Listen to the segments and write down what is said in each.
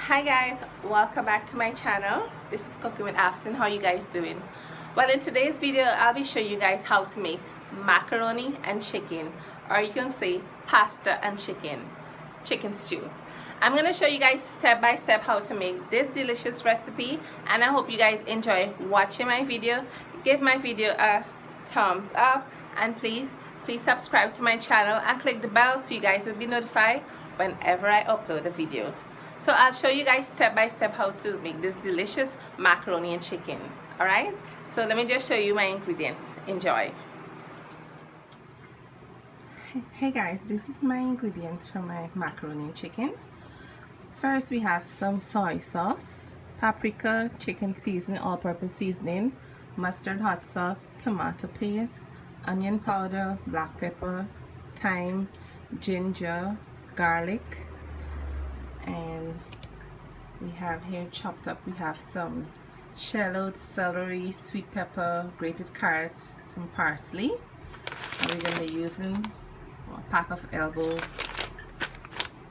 Hi guys, welcome back to my channel. This is Cooking with Afton. How are you guys doing? Well, in today's video I'll be showing you guys how to make macaroni and chicken, or you can say pasta and chicken stew. I'm going to show you guys step by step how to make this delicious recipe, and I hope you guys enjoy watching my video. Give my video a thumbs up, and please subscribe to my channel and click the bell so you guys will be notified whenever I upload a video. So I'll show you guys step by step how to make this delicious macaroni and chicken. Alright, so let me just show you my ingredients. Enjoy. Hey guys, this is my ingredients for my macaroni and chicken. First we have some soy sauce, paprika, chicken seasoning, all-purpose seasoning, mustard hot sauce, tomato paste, onion powder, black pepper, thyme, ginger, garlic, and we have here chopped up, we have some eshlotte, celery, sweet pepper, grated carrots, some parsley, and we're going to be using a pack of elbow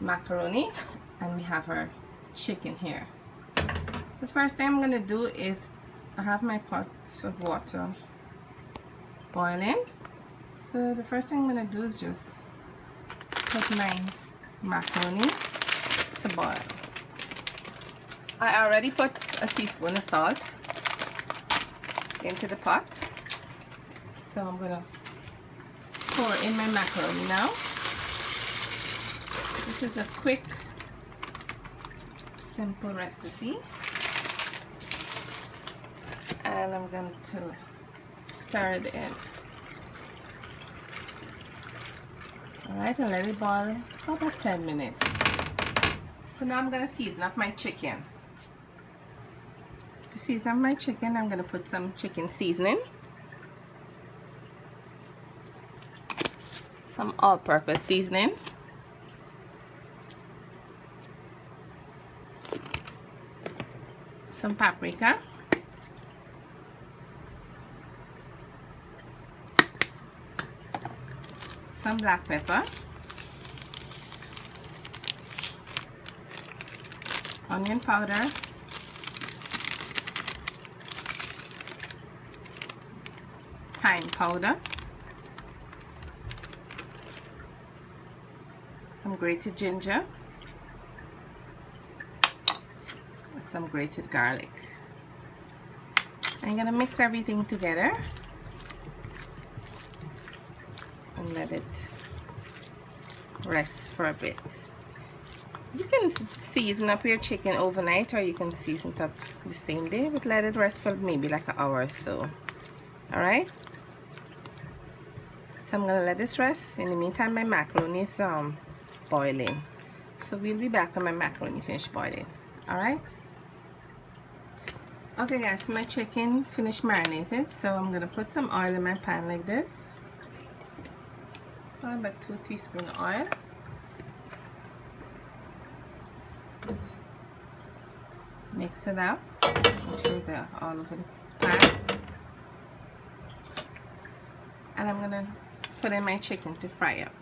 macaroni, and we have our chicken here. So first thing I'm going to do is I have my pot of water boiling. So the first thing I'm going to do is just put my macaroni to boil. I already put a teaspoon of salt into the pot, so I'm gonna pour in my macaroni now. This is a quick, simple recipe, and I'm going to stir it in. Alright, and let it boil for about 10 minutes. So now I'm going to season up my chicken. To season up my chicken, I'm going to put some chicken seasoning, some all-purpose seasoning, some paprika, some black pepper, onion powder, thyme powder, some grated ginger, and some grated garlic. I'm going to mix everything together and let it rest for a bit. You can season up your chicken overnight, or you can season it up the same day, but let it rest for maybe like an hour or so. Alright, so I'm gonna let this rest. In the meantime, my macaroni is boiling, so we'll be back when my macaroni finished boiling. Alright, okay guys, so my chicken finished marinated, so I'm gonna put some oil in my pan like this. About 2 teaspoons of oil. Mix it up. Make sure they're all over the pan. And I'm gonna put in my chicken to fry up.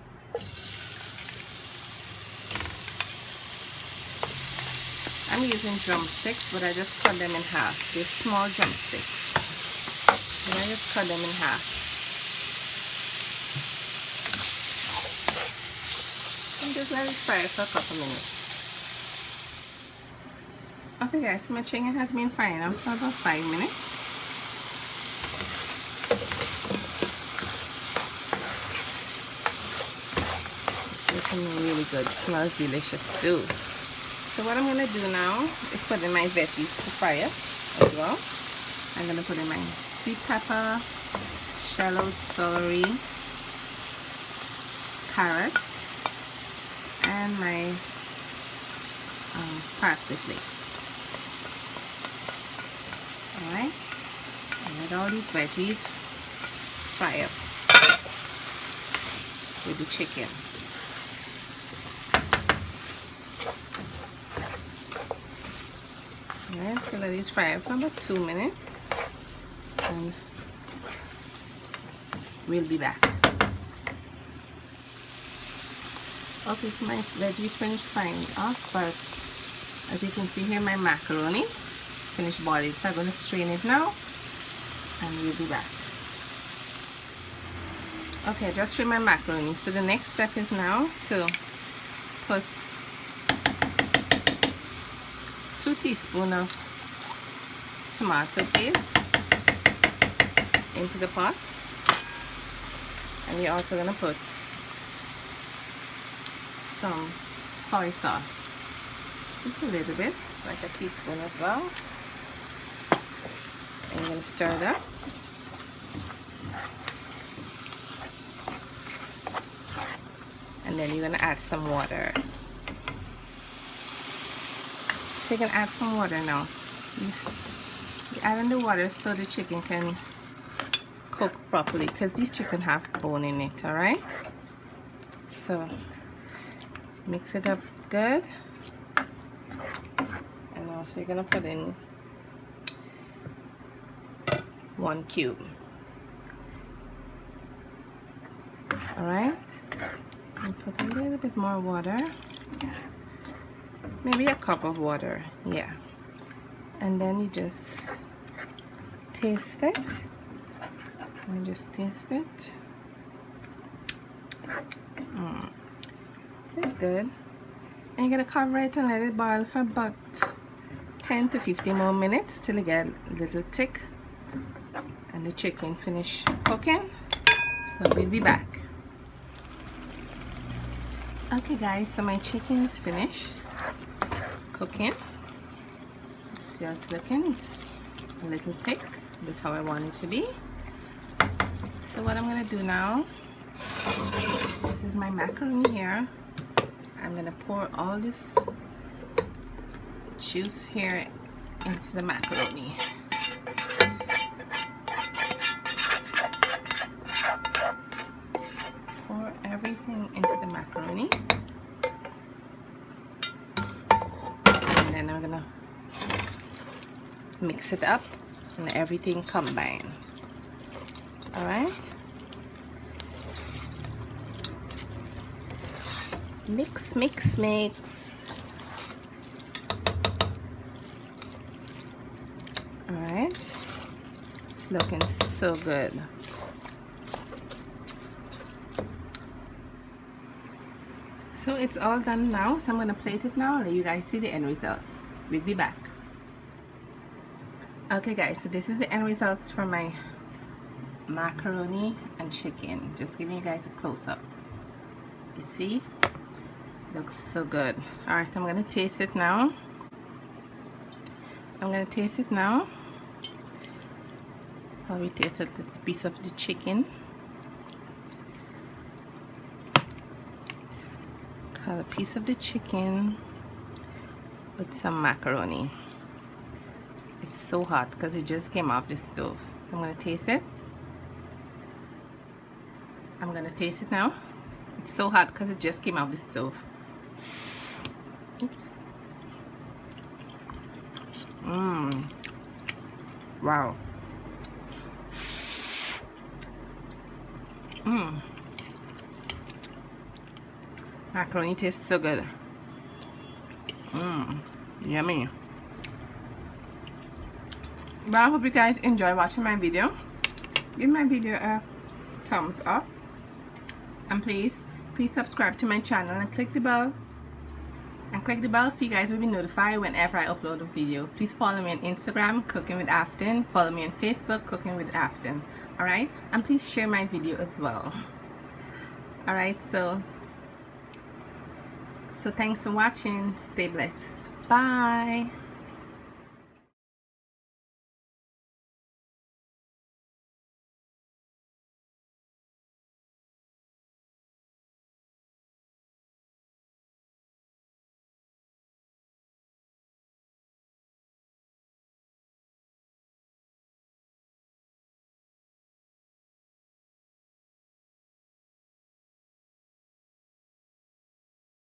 I'm using drumsticks, but I just cut them in half. They're small drumsticks. And I just cut them in half. And just let it fry for a couple minutes. Okay guys, my chicken has been frying up for about 5 minutes. It's looking really good. It smells delicious too. So what I'm going to do now is put in my veggies to fry up as well. I'm going to put in my sweet pepper, eshlotte, celery, carrots, and my parsley flakes. Alright, and let all these veggies fry up with the chicken. Alright, so let these fry up for about 2 minutes, and we'll be back. Okay, so my veggies finished frying off, but as you can see here, my macaroni finished boiling. So I'm going to strain it now, and we'll be back. Okay, I just strained my macaroni. So the next step is now to put 2 teaspoons of tomato paste into the pot, and we're also going to put some soy sauce, just a little bit, like a teaspoon as well, and you're going to stir it up. And then you're going to add some water. So you can add some water now. You add in the water so the chicken can cook properly, because these chicken have bone in it, alright? So mix it up good. And also you're going to put in 1 cube. Alright? And put a little bit more water. Maybe a cup of water, yeah. And then you just taste it. And just taste it. Tastes good. And you're gonna cover it and let it boil for about 10 to 15 more minutes till it get a little thick and the chicken finish cooking. So we'll be back. Okay guys, so my chicken is finished cooking. See how it's looking? It's a little thick. This is how I want it to be. So what I'm gonna do now, this is my macaroni here. I'm gonna pour all this juice here into the macaroni. Pour everything into the macaroni. And then I'm gonna mix it up and everything combine. Alright? Mix, mix, mix. Alright. It's looking so good. So it's all done now. So I'm going to plate it now and let you guys see the end results. We'll be back. Okay guys, so this is the end results for my macaroni and chicken. Just giving you guys a close-up. You see? Looks so good. Alright, I'm gonna taste it now. Probably taste a little piece of the chicken. Cut a piece of the chicken with some macaroni. It's so hot because it just came off the stove. So I'm gonna taste it. I'm gonna taste it now. It's so hot because it just came off the stove. Oops. Wow. Macaroni tastes so good. Yummy. Well, I hope you guys enjoy watching my video. Give my video a thumbs up. And please subscribe to my channel and click the bell. So you guys will be notified whenever I upload a video. Please follow me on Instagram, Cooking with Afton. Follow me on Facebook, Cooking with Afton. Alright? And please share my video as well. Alright, so thanks for watching. Stay blessed. Bye.